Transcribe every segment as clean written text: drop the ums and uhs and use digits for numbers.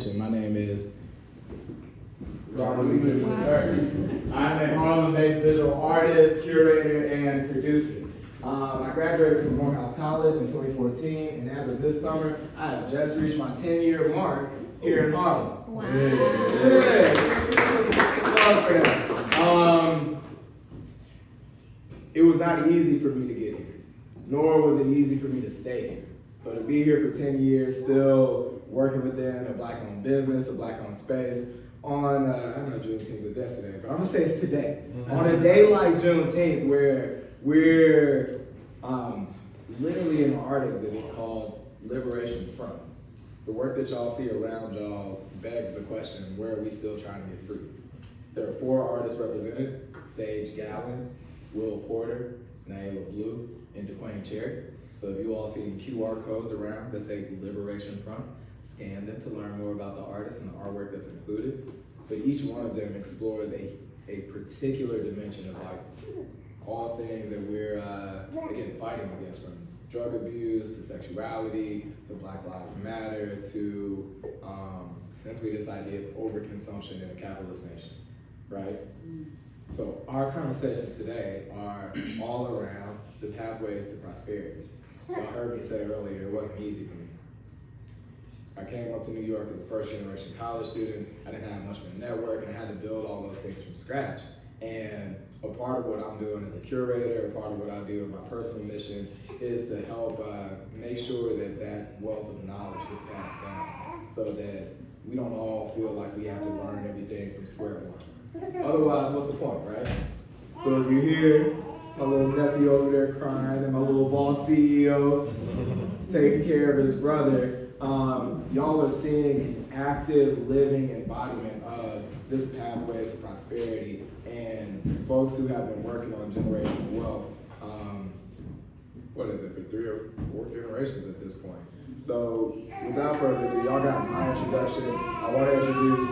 My name is Robert Lee. I'm a Harlem-based visual artist, curator, and producer. I graduated from Morehouse College in 2014, and as of this summer, I have just reached my 10-year mark here in Harlem. Wow. It was not easy for me to get here, nor was it easy for me to stay here. So to be here for 10 years, still working within a Black-owned business, a Black-owned space, on, I know Juneteenth was yesterday, but I'm gonna say it's today. Mm-hmm. On a day like Juneteenth, where we're literally in an art exhibit called Liberation Front. The work that y'all see around y'all begs the question, where are we still trying to get free? There are 4 artists represented: Sage Gallen, Will Porter, Naila Blue, and DeQuane Cherry. So if you all see QR codes around that say Liberation Front, scan them to learn more about the artists and the artwork that's included. But each one of them explores a particular dimension of like all things that we're again fighting against, from drug abuse to sexuality to Black Lives Matter to simply this idea of overconsumption in a capitalist nation, right? So our conversations today are all around the pathways to prosperity. Y'all heard me say earlier, it wasn't easy for me. I came up to New York as a first-generation college student. I didn't have much of a network, and I had to build all those things from scratch. And a part of what I'm doing as a curator, a part of what I do in my personal mission, is to help make sure that that wealth of knowledge gets passed down, so that we don't all feel like we have to learn everything from square one. Otherwise, what's the point, right? So as you hear my little nephew over there crying and my little boss CEO taking care of his brother, y'all are seeing an active, living embodiment of this pathway to prosperity, and folks who have been working on generational wealth, what is it, for 3 or 4 generations at this point. So without further ado, y'all got my introduction. I want to introduce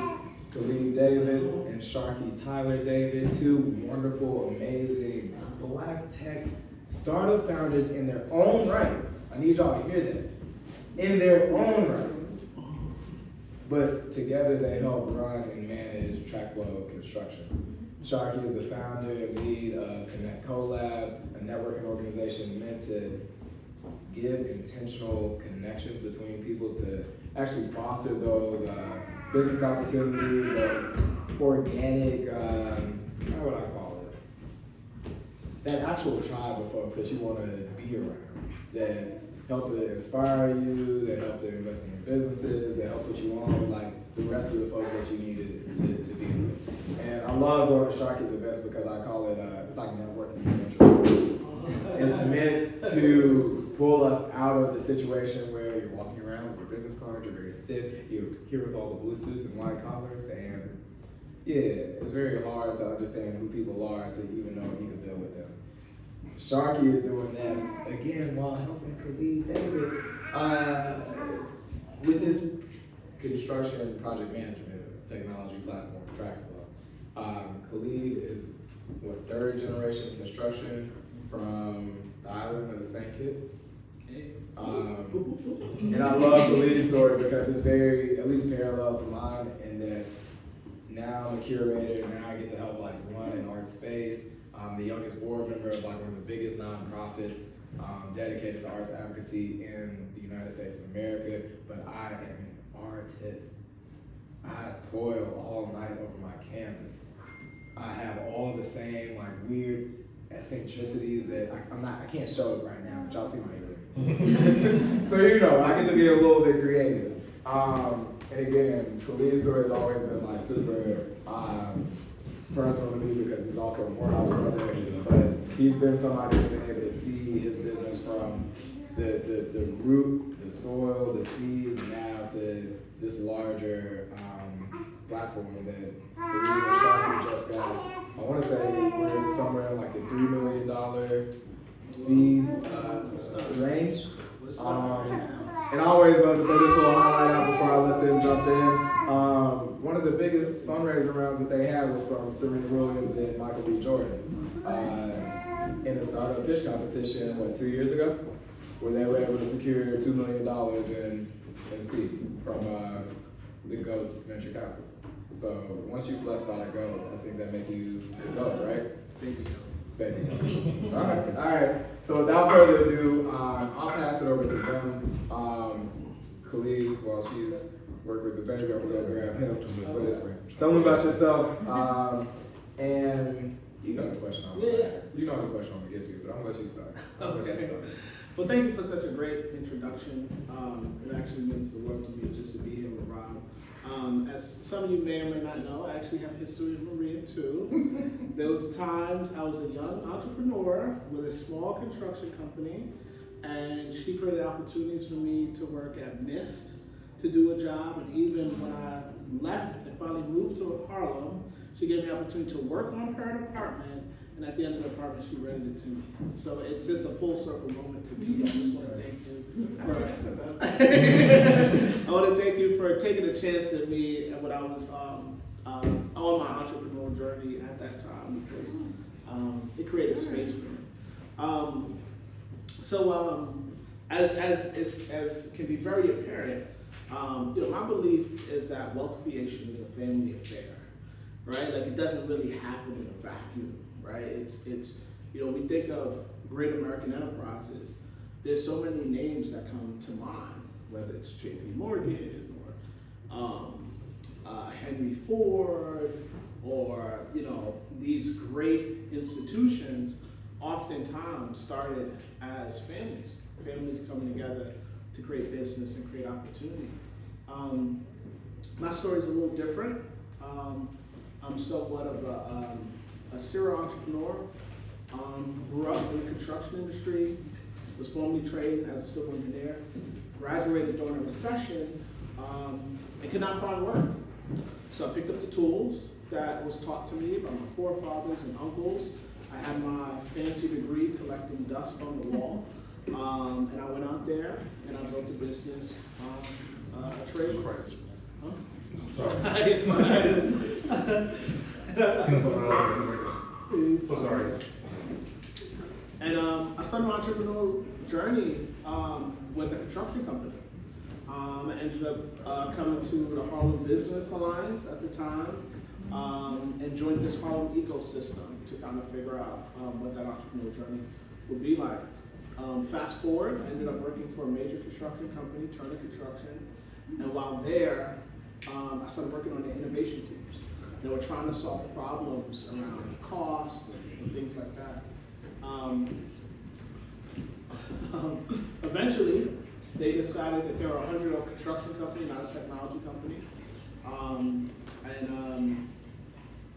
Khalid David and Sharqi Tyler David, 2 wonderful, amazing Black tech startup founders in their own right. I need y'all to hear that. In their own right. But together they help run and manage Tracflo Construction. Sharqi is the founder and lead of ConnectCoLab, a networking organization meant to give intentional connections between people to actually foster those business opportunities, those organic, how would I call it? That actual tribe of folks that you want to be around, that help to inspire you, that help to invest in your businesses, that help put you on with like the rest of the folks that you needed to be with. And I love going to Sharqi's events because I call it, it's like networking convention. It's meant to pull us out of the situation where you're walking around with your business card, you're very stiff, you're here with all the blue suits and white collars, and yeah, it's very hard to understand who people are to even know if you can deal with them. Sharqi is doing that again while helping Khalid David with this construction project management technology platform, Tracflo. Khalid is 3rd generation construction from the island of the St. Kitts. And I love Khalid's story because it's very, at least parallel to mine, in that now I'm a curator, now I get to help like run an art space. I'm the youngest board member of like one of the biggest nonprofits dedicated to arts advocacy in the United States of America, but I am an artist. I toil all night over my canvas. I have all the same like weird eccentricities that I can't show it right now, but y'all see my earring. So you know, I get to be a little bit creative. And again, Khalid's story has always been like super personal to me because he's also a Morehouse brother, but he's been somebody that's been able to see his business from the root, the soil, the seed, now to this larger platform that Khalid and Sharqi just got. I want to say we're somewhere in like the $3 million seed range. And I always love to throw this little highlight out before I let them jump in. One of the biggest fundraising rounds that they had was from Serena Williams and Michael B. Jordan in a startup pitch competition, 2 years ago, where they were able to secure $2 million in seed from the GOAT's venture capital. So once you're blessed by the GOAT, I think that makes you the GOAT, right? Baby GOAT. All right. So without further ado, I'll pass it over to them. Khalid, while she's working with the baby, I'm gonna go grab him. But tell me about yourself. And you know the question I'm gonna ask. You know the question I'm gonna get to, but I'm gonna let you start. Okay. Well, thank you for such a great introduction. It actually means the world to me just to be here with Rob. As some of you may or may not know, I actually have history with Maria too. Those times I was a young entrepreneur with a small construction company, and she created opportunities for me to work at Mist to do a job. And even when I left and finally moved to Harlem, she gave me the opportunity to work on her apartment. And at the end of the apartment, she rented it to me. So it's just a full circle moment to me. I just want to thank you I want to thank you for taking a chance at me when I was on my entrepreneurial journey at that time, because it created space for me. As can be very apparent, my belief is that wealth creation is a family affair, right? Like, it doesn't really happen in a vacuum. Right? It's we think of great American enterprises. There's so many names that come to mind, whether it's J.P. Morgan or Henry Ford, or these great institutions. Oftentimes started as families coming together to create business and create opportunity. My story is a little different. I'm somewhat of a serial entrepreneur, grew up in the construction industry, was formerly trained as a civil engineer, graduated during a recession, and could not find work. So I picked up the tools that was taught to me by my forefathers and uncles. I had my fancy degree collecting dust on the wall, and I went out there and I built a business, a trade. Huh? Sorry. So sorry. And I started my entrepreneurial journey with a construction company. I ended up coming to the Harlem Business Alliance at the time, and joined this Harlem ecosystem to kind of figure out what that entrepreneurial journey would be like. Fast forward, I ended up working for a major construction company, Turner Construction, and while there, I started working on the innovation teams. They were trying to solve problems around cost and things like that. Eventually, they decided that they were a 100-year-old construction company, not a technology company.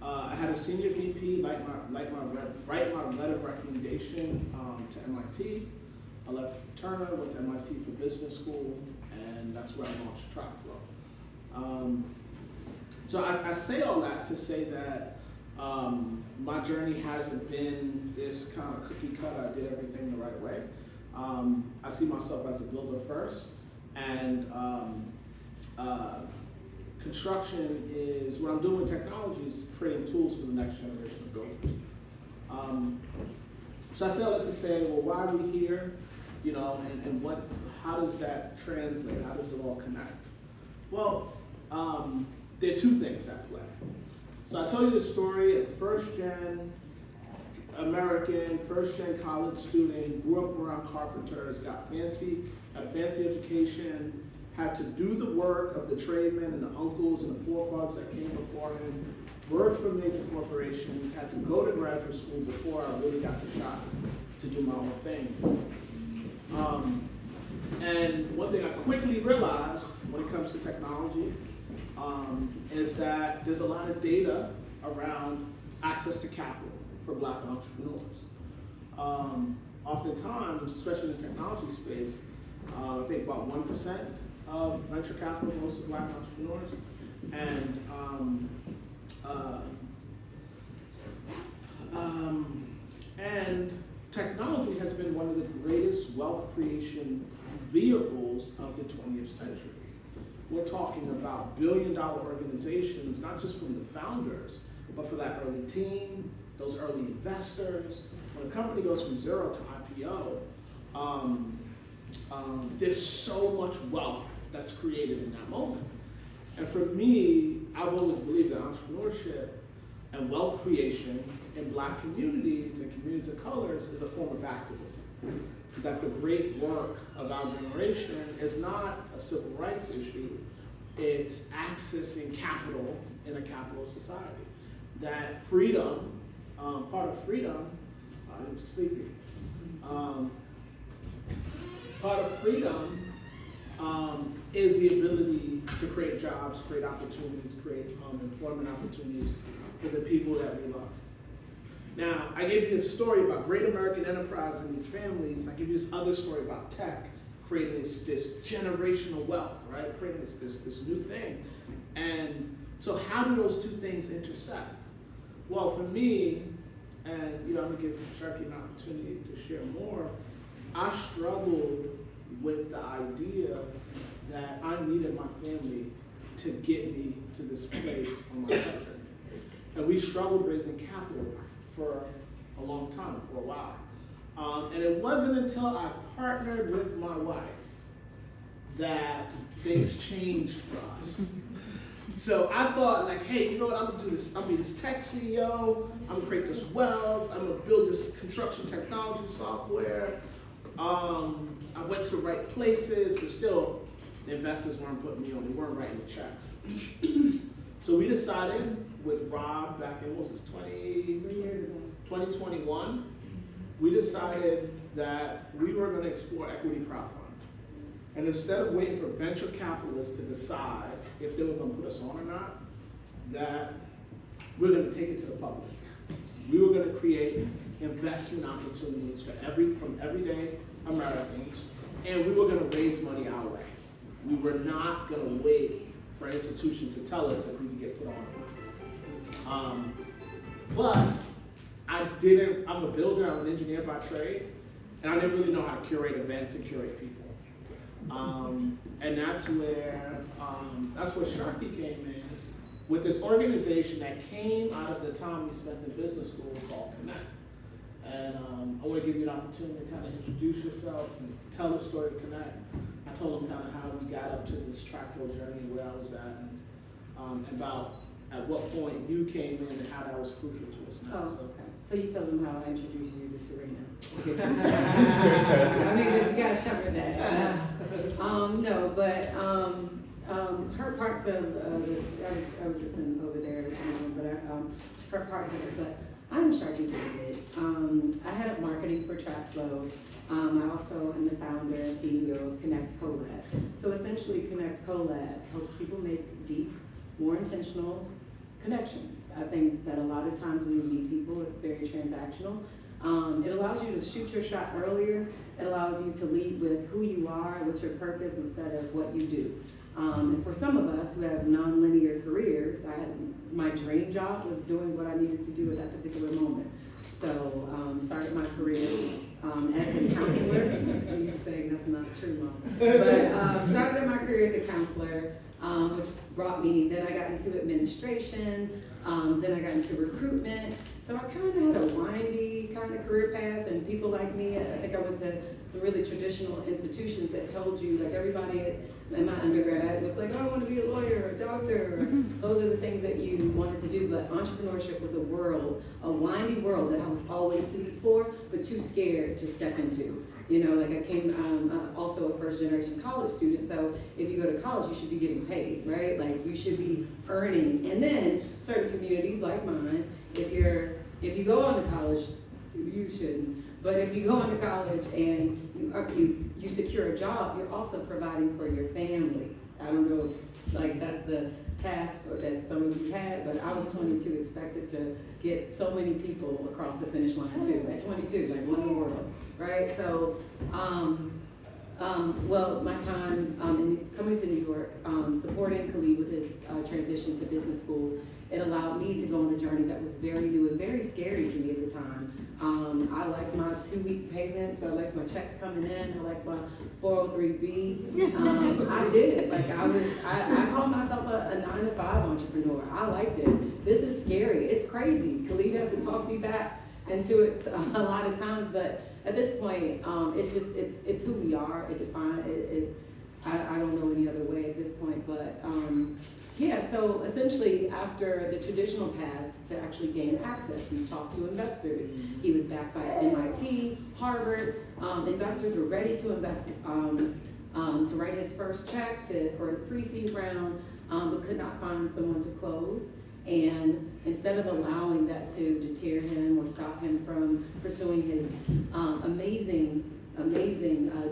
I had a senior VP write my letter of recommendation to MIT. I left Turner, went to MIT for business school, and that's where I launched Tracflo. So I say all that to say that my journey hasn't been this kind of cookie cutter, I did everything the right way. I see myself as a builder first, and construction is, what I'm doing with technology is creating tools for the next generation of builders. So I say all that to say, well, why are we here? And how does that translate? How does it all connect? Well, there are two things at play. So I told you the story of a first-gen American, first-gen college student, grew up around carpenters, had a fancy education, had to do the work of the tradesmen and the uncles and the forefathers that came before him, worked for major corporations, had to go to graduate school before I really got the shot to do my own thing. And one thing I quickly realized when it comes to technology is that there's a lot of data around access to capital for Black entrepreneurs. Oftentimes, especially in the technology space, I think about 1% of venture capital goes to Black entrepreneurs. And technology has been one of the greatest wealth creation vehicles of the 20th century. We're talking about billion-dollar organizations, not just from the founders, but for that early team, those early investors. When a company goes from zero to IPO, there's so much wealth that's created in that moment. And for me, I've always believed that entrepreneurship and wealth creation in Black communities and communities of colors is a form of activism. That the great work of our generation is not a civil rights issue, it's accessing capital in a capitalist society. That freedom, part of freedom, I'm sleepy. Part of freedom is the ability to create jobs, create opportunities, create employment opportunities for the people that we love. Now, I gave you this story about great American enterprise and these families. I give you this other story about tech, creating this generational wealth, right? Creating this new thing. And so how do those two things intersect? Well, for me, and I'm gonna give Sharqi an opportunity to share more, I struggled with the idea that I needed my family to get me to this place on my tech journey. And we struggled raising capital for a long time, for a while. And it wasn't until I partnered with my wife that things changed for us. So I thought, like, hey, you know what, I'm gonna do this. I'm gonna be this tech CEO, I'm gonna create this wealth, I'm gonna build this construction technology software. I went to the right places, but still, the investors weren't putting me on, they weren't writing the checks. So we decided with Rob back in, what was this, 2021, we decided that we were gonna explore equity crowdfunding. And instead of waiting for venture capitalists to decide if they were gonna put us on or not, that we're gonna take it to the public. We were gonna create investment opportunities from everyday Americans, and we were gonna raise money our way. We were not gonna wait for institutions to tell us if we could get put on or not. But I'm a builder, I'm an engineer by trade, and I didn't really know how to curate events and curate people. And that's where Sharqi came in with this organization that came out of the time we spent in business school called Connect. And I want to give you an opportunity to kind of introduce yourself and tell the story of Connect. I told them kind of how we got up to this Tracflo journey, where I was at, and about at what point you came in and how that was crucial to us now. Oh, okay. So you told them how I introduced you to Serena. I mean, you guys covered that. No, but her parts of this, I was just over there, but her parts of it, but I'm Sharqi David. I head up marketing for Tracflo. I also am the founder and CEO of ConnectCoLab. So essentially, ConnectCoLab helps people make deep, more intentional connections. I think that a lot of times when you meet people, it's very transactional. It allows you to shoot your shot earlier. It allows you to lead with who you are, what's your purpose, instead of what you do. And for some of us who have non-linear careers, my dream job was doing what I needed to do at that particular moment. So started my career as a counselor. I'm saying that's not true, Mom. But started my career as a counselor, which brought me, then I got into administration, then I got into recruitment. So I kind of had a windy kind of career path, and people like me, I think I went to some really traditional institutions that told you, like everybody in my undergrad was like, oh, I want to be a lawyer or a doctor. Those are the things that you wanted to do, but entrepreneurship was a windy world that I was always suited for, but too scared to step into. You know, like I came, I'm also a first generation college student, so if you go to college, you should be getting paid, right? Like you should be earning. And then certain communities like mine, if you go on to college, you shouldn't, but if you go on to college and you secure a job, you're also providing for your families. I don't know if like that's the task that some of you had, but I was 22, expected to get so many people across the finish line too. At 22, like one in the world, right? So, well, my time coming to New York, supporting Khalid with his transition to business school, it allowed me to go on a journey that was very new and very scary to me at the time. I like my 2-week payments. I like my checks coming in. I like my 403B. I did it. Like I called myself a 9-to-5 entrepreneur. I liked it. This is scary. It's crazy. Khalid has to talk me back into it a lot of times, but at this point, it's who we are. It I don't know any other way at this point, but yeah, so essentially after the traditional paths to actually gain access, we talked to investors. He was backed by MIT, Harvard. Investors were ready to invest, to write his first check for his pre-seed round, but could not find someone to close. And instead of allowing that to deter him or stop him from pursuing his amazing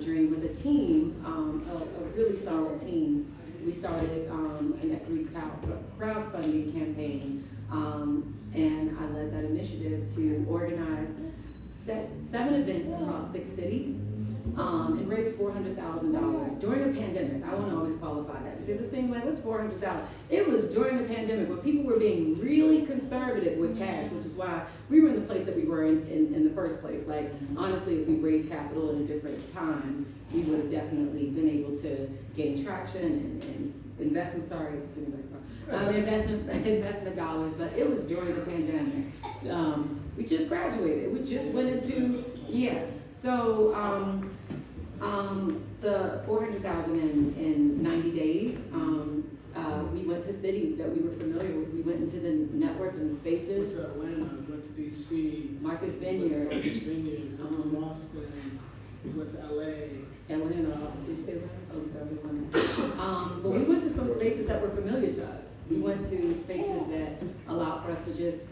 dream with a team, a really solid team, we started an equity crowdfunding campaign, and I led that initiative to organize 7 events across 6 cities, and raised $400,000 during a pandemic. I want to always qualify that because it seemed like, what's $400,000? It was during the pandemic where people were being really conservative with cash, which is why we were in the place that we were in the first place. Like, honestly, if we raised capital at a different time, we would have definitely been able to gain traction and investment dollars, but it was during the pandemic. We just graduated. We just went into, So the $400,000 in 90 days, we went to cities that we were familiar with. We went into the network and the spaces. Went to Atlanta, went to DC, Marcus Vineyard. Boston, we went to LA. Atlanta, did you say that? Oh, sorry. But we went to some spaces that were familiar to us. We went to spaces that allowed for us to just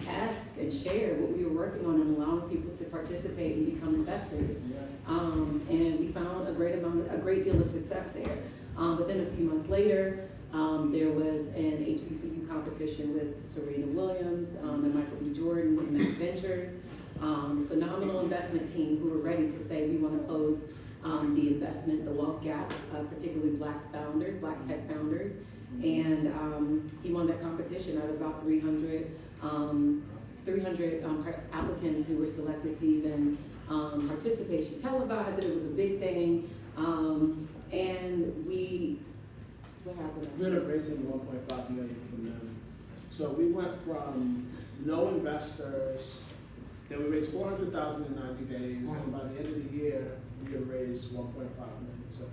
ask and share what we were working on and allowing people to participate and become investors. And we found a great deal of success there. But then a few months later, there was an HBCU competition with Serena Williams and Michael B. Jordan with Mac Ventures. Phenomenal investment team who were ready to say we want to close the investment, the wealth gap, particularly black tech founders. And he won that competition out of about 300 applicants who were selected to even participate. She televised it, it was a big thing. And what happened? We ended up raising $1.5 million from them. So we went from no investors, then we raised $400,000 in 90 days, and by the end of the year, we had raised $1.5 million. So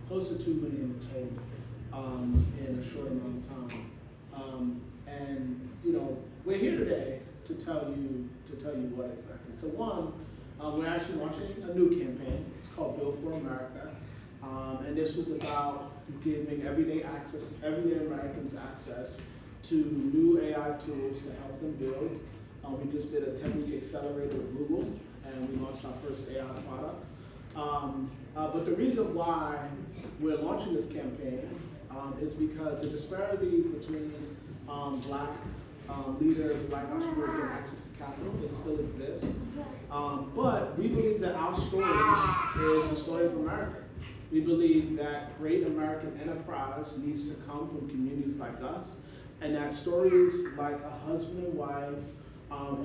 close to $2 million in total in a short amount of time. And we're here today to tell you what exactly. So one, we're actually launching a new campaign. It's called Build for America. And this was about giving everyday Americans access to new AI tools to help them build. We just did a 10-week accelerator with Google, and we launched our first AI product. But the reason why we're launching this campaign is because the disparity between black leaders, black entrepreneurs getting access to capital, it still exists. But we believe that our story is the story of America. We believe that great American enterprise needs to come from communities like us, and that stories like a husband and wife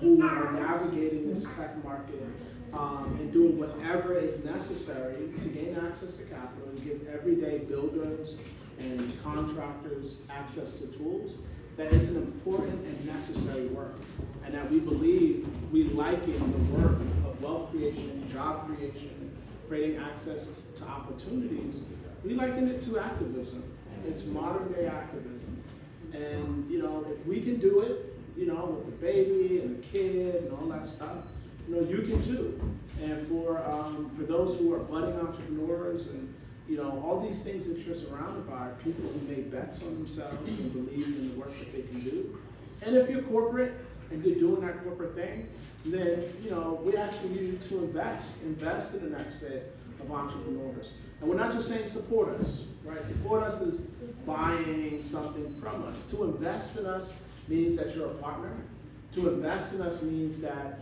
who are navigating this tech market and doing whatever is necessary to gain access to capital and give everyday builders and contractors access to tools, that it's an important and necessary work, and that we believe we liken the work of wealth creation, job creation, creating access to opportunities, we liken it to activism. It's modern day activism. And if we can do it, with the baby and the kid and all that stuff, you can too. And for those who are budding entrepreneurs and all these things that you're surrounded by are people who made bets on themselves and believe in the work that they can do. And if you're corporate and you're doing that corporate thing, then we asking you to invest in the next set of entrepreneurs. And we're not just saying support us, right? Support us is buying something from us. To invest in us means that you're a partner. To invest in us means that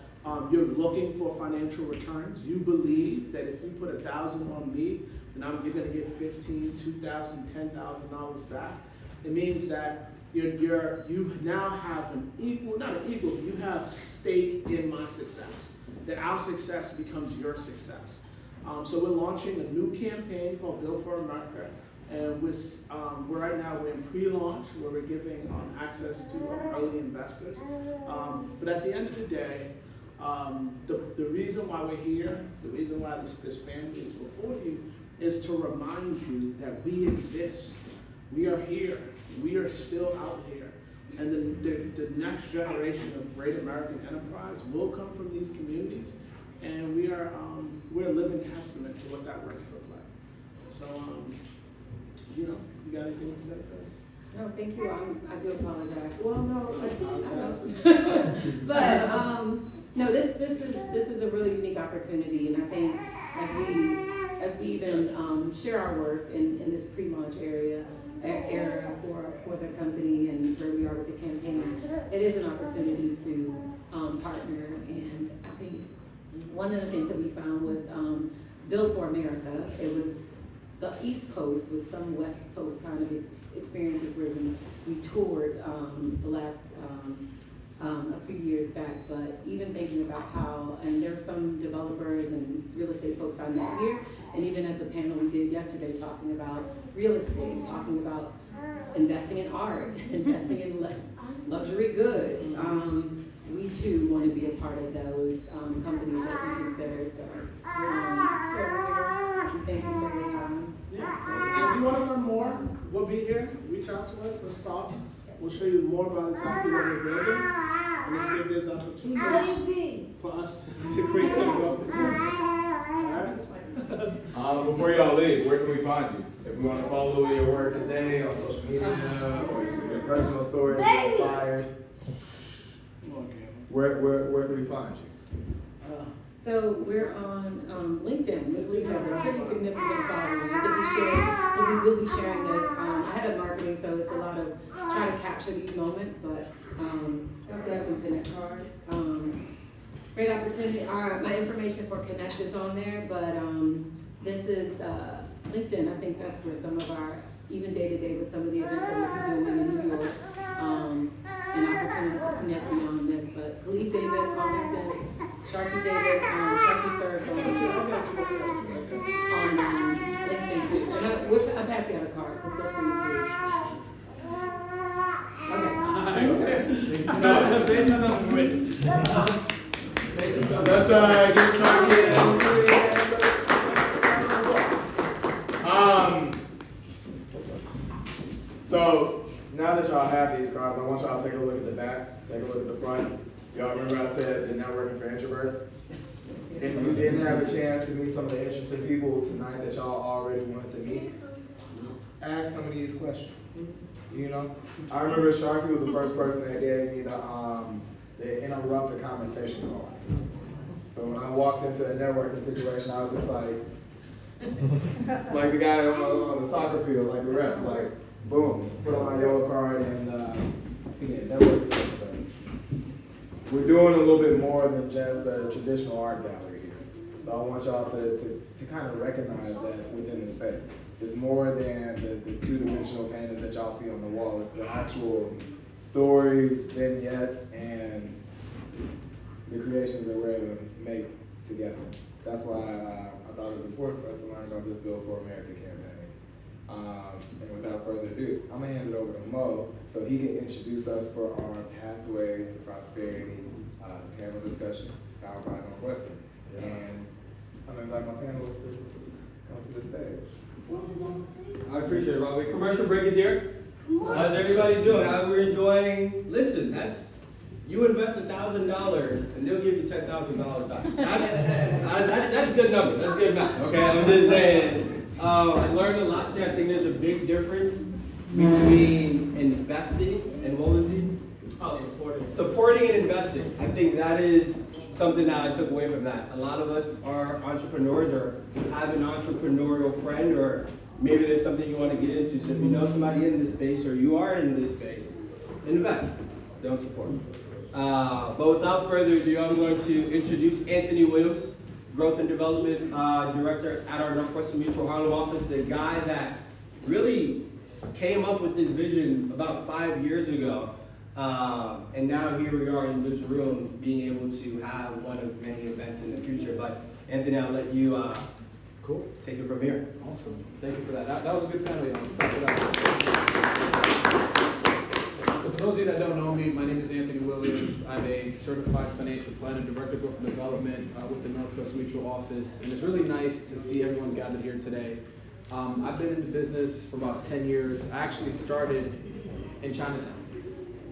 you're looking for financial returns. You believe that if you put $1,000 on me, then you're going to get $15,000, $2,000, $10,000 back. It means that you now have you have stake in my success. That our success becomes your success. So we're launching a new campaign called Build for America. And we're in pre-launch where we're giving access to early investors. But at the end of the day, the reason why we're here, the reason why this family is before you, is to remind you that we exist. We are here. We are still out here. And the next generation of great American enterprise will come from these communities. And we're a living testament to what that works look like. So, you got anything to say, Craig? No, thank you. I do apologize. Well, no, no, this is a really unique opportunity, and I think as we even share our work in this pre-launch era for the company and where we are with the campaign, it is an opportunity to partner. And I think one of the things that we found was Build for America. It was the East Coast with some West Coast kind of experiences where we toured the last a few years back, but even thinking about how, and there's some developers and real estate folks I met here, and even as the panel we did yesterday talking about real estate, talking about investing in art, investing in luxury goods. We too want to be a part of those companies that we consider. So thank you for your time. Yeah. If you want to learn more, we'll be here. Reach out to us. Let's talk. We'll show you more about exactly what we're building. And let's see if there's opportunity for us to create some growth. All right? Before y'all leave, where can we find you? If we want to follow your work today on social media or your personal story, get inspired, where can we find you? So we're on LinkedIn, which has a pretty significant following. I think we will be sharing this. I head of marketing, so it's a lot of trying to capture these moments, but I also have some Connect cards. Great opportunity. My information for Connect is on there, but this is LinkedIn. I think that's where some of our, even day-to-day with some of the events that we're doing in New York, and opportunities to connect beyond this. But Khalid David on LinkedIn, Sharqi David, Sharqi serves on LinkedIn too. And I'm passing out a card, so feel free to. Let's get Sharqi. So now that y'all have these cards, I want y'all to take a look at the back, take a look at the front. Y'all remember I said the networking for introverts? If you didn't have a chance to meet some of the interesting people tonight that y'all already wanted to meet, ask some of these questions. You know, I remember Sharqi was the first person that gave me the interrupt the conversation card. So when I walked into a networking situation, I was just like the guy on the soccer field, like the rep, like boom, put on my yellow card and networking experts. We're doing a little bit more than just a traditional art gallery here. So I want y'all to kind of recognize that within the space. It's more than the two-dimensional paintings that y'all see on the wall. It's the actual stories, vignettes, and the creations that we're able to make together. That's why I thought it was important for us to learn about this Build for America campaign. And without further ado, I'm gonna hand it over to Mo so he can introduce us for our Pathways to Prosperity panel discussion powered by Northwestern. Yeah. And I'm gonna invite my panelists to come to the stage. I appreciate it, Robbie. Commercial break is here. How's everybody doing? How we're enjoying? Listen, you invest $1,000 and they'll give you $10,000 back. That's good number. That's good math. Okay, I'm just saying. I learned a lot there. I think there's a big difference between investing and what was he? Oh, supporting and investing. I think that is something that I took away from that. A lot of us are entrepreneurs or have an entrepreneurial friend, or maybe there's something you want to get into. So if you know somebody in this space or you are in this space, invest. Don't support. But without further ado, I'm going to introduce Anthony Williams, Growth and Development Director at our Northwestern Mutual Harlem office, the guy that really came up with this vision about 5 years ago. And now here we are in this room being able to have one of many events in the future. But Anthony, I'll let you cool. Take it from here. Awesome. Thank you for that. That was a good panel. So for those of you that don't know me, my name is Anthony Williams. years. I'm a certified financial planner, director of growth and development with the Northwest Mutual office, and it's really nice to see everyone gathered here today. I've been in the business for about 10 years. I actually started in Chinatown.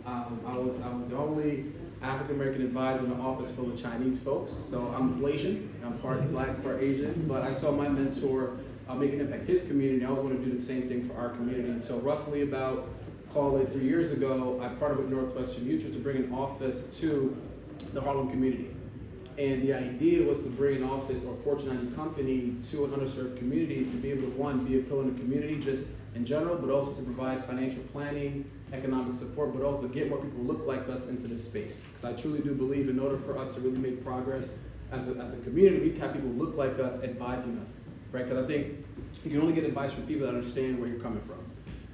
I was the only African American advisor in an office full of Chinese folks. So I'm Malaysian, I'm part black, part Asian, but I saw my mentor make an impact in his community. I always want to do the same thing for our community. And so roughly about, call it 3 years ago, I partnered with Northwestern Mutual to bring an office to the Harlem community. And the idea was to bring an office or Fortune 90 company to an underserved community to be able to, one, be a pillar in the community just in general, but also to provide financial planning, economic support, but also get more people who look like us into this space. Because I truly do believe in order for us to really make progress as a community, we need to have people who look like us advising us, right? Because I think you can only get advice from people that understand where you're coming from.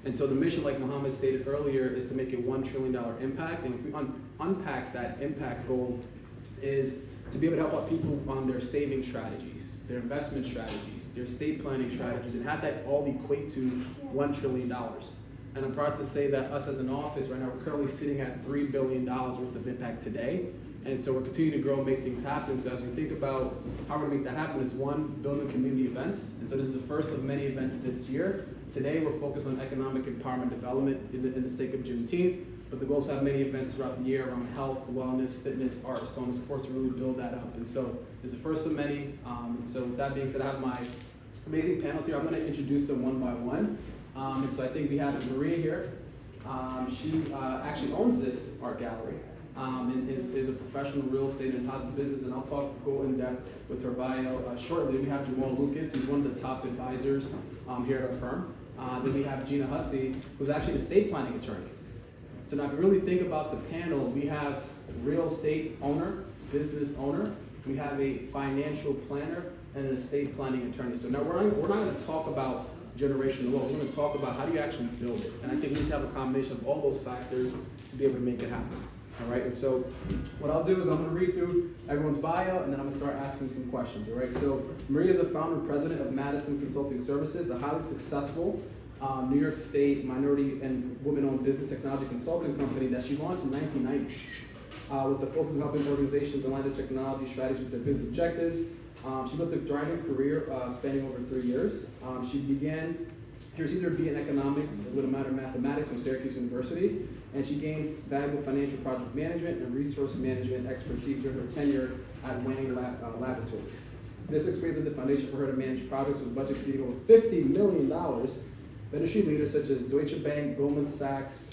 And so the mission, like Muhammad stated earlier, is to make a $1 trillion impact. And if we unpack that impact goal, is to be able to help out people on their saving strategies, their investment strategies, their estate planning strategies, and have that all equate to $1 trillion. And I'm proud to say that us as an office right now, we're currently sitting at $3 billion worth of impact today. And so we're continuing to grow and make things happen. So as we think about how we're gonna make that happen is one, building community events. And so this is the first of many events this year. Today we're focused on economic empowerment development in the sake of Juneteenth, but the goals have many events throughout the year around health, wellness, fitness, art, so on and so forth to really build that up. And so it's the first of many. And so with that being said, I have my amazing panels here. I'm gonna introduce them one by one. And so I think we have Maria here. She actually owns this art gallery and is a professional real estate and housing business, and I'll go in depth with her bio shortly. We have Jamal Lucas, who's one of the top advisors here at our firm. Then we have Gina Hussey, who's actually an estate planning attorney. So now if you really think about the panel, we have real estate owner, business owner, we have a financial planner, and an estate planning attorney. So now we're not gonna talk about generational wealth, we're gonna talk about how do you actually build it. And I think we need to have a combination of all those factors to be able to make it happen. All right, and so what I'll do is I'm gonna read through everyone's bio and then I'm gonna start asking some questions, all right? So Maria is the founder and president of Madison Consulting Services, the highly successful New York State minority and women-owned business technology consulting company that she launched in 1990 with the focus on helping organizations align their technology strategy with their business objectives. She built a thriving career spanning over 3 years. She received her BA in economics with a minor in mathematics from Syracuse University, and she gained valuable financial project management and resource management expertise during her tenure at Wang Laboratories. This experience is the foundation for her to manage projects with budgets exceeding over $50 million. Industry leaders such as Deutsche Bank, Goldman Sachs,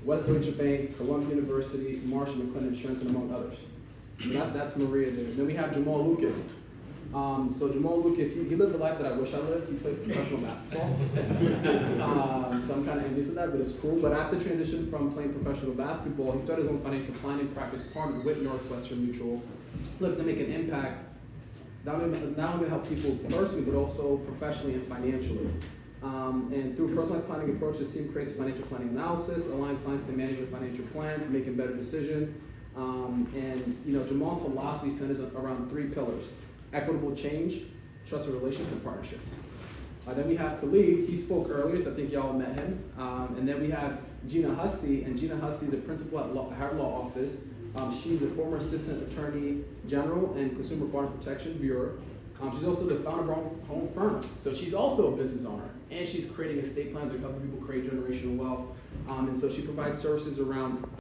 West Deutsche Bank, Columbia University, Marsh & McLennan Insurance, and among others. So that's Maria there. Then we have Jamal Lucas. So Jamal Lucas, he lived the life that I wish I lived. He played professional basketball. So I'm kind of envious of that, but it's cool. But after transition from playing professional basketball, he started his own financial planning practice, partnered with Northwestern Mutual, looking to make an impact, not only to help people personally, but also professionally and financially. And through personalized planning approach, his team creates financial planning analysis, allowing clients to manage their financial plans, making better decisions. And Jamal's philosophy centers around 3 pillars: equitable change, trusted relationships, and partnerships. Then we have Khalid. He spoke earlier, so I think y'all met him. And then we have Gina Hussey, and Gina Hussey is the principal at Howard Law Office. She's a former assistant attorney general and Consumer Fraud Protection Bureau. She's also the founder of her own firm. So she's also a business owner, and she's creating estate plans to help people create generational wealth. And so she provides services around